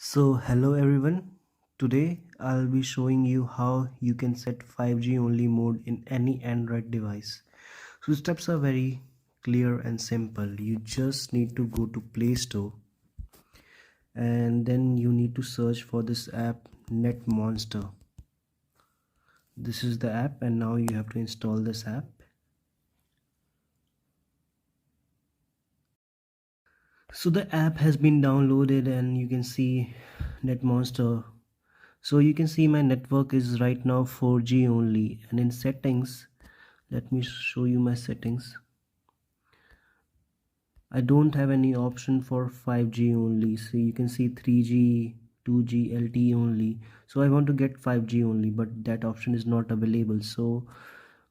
So hello everyone, today I'll be showing you how you can set 5G only mode in any Android device. So the steps are very clear and simple. You just need to go to Play Store and then you need to search for this app NetMonster. This is the app and now you have to install this app. So the app has been downloaded and you can see NetMonster. So you can see my network is right now 4G only, and in settings, let me show you my settings. I don't have any option for 5G only, so you can see 3G 2G LTE only. So I want to get 5G only, but that option is not available. So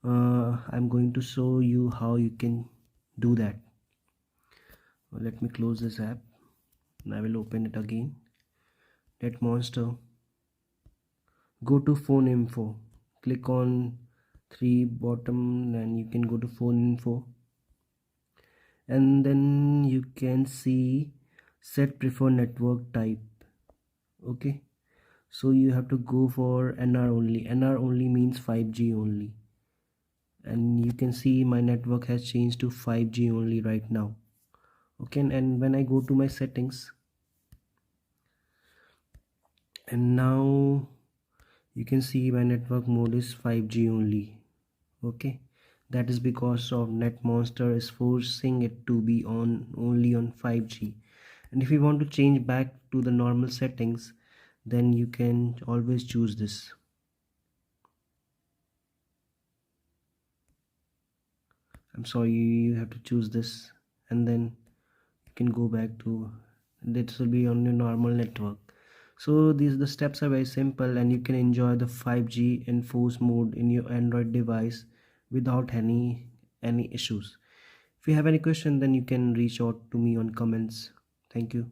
I'm going to show you how you can do that. Let me close this app and I will open it again. NetMonster, go to phone info, click on three bottom and you can go to phone info, and then you can see set preferred network type. Okay, so you have to go for NR only. NR only means 5G only, and you can see my network has changed to 5G only right now. Okay, and when I go to my settings, and now you can see my network mode is 5G only. Okay, that is because of NetMonster is forcing it to be on only on 5G. And if you want to change back to the normal settings, then you can always choose this. I'm sorry, you have to choose this, and then you can go back to this will be on your normal network. So these the steps are very simple, and you can enjoy the 5G enforce mode in your Android device without any issues. If you have any question, then you can reach out to me on comments. Thank you.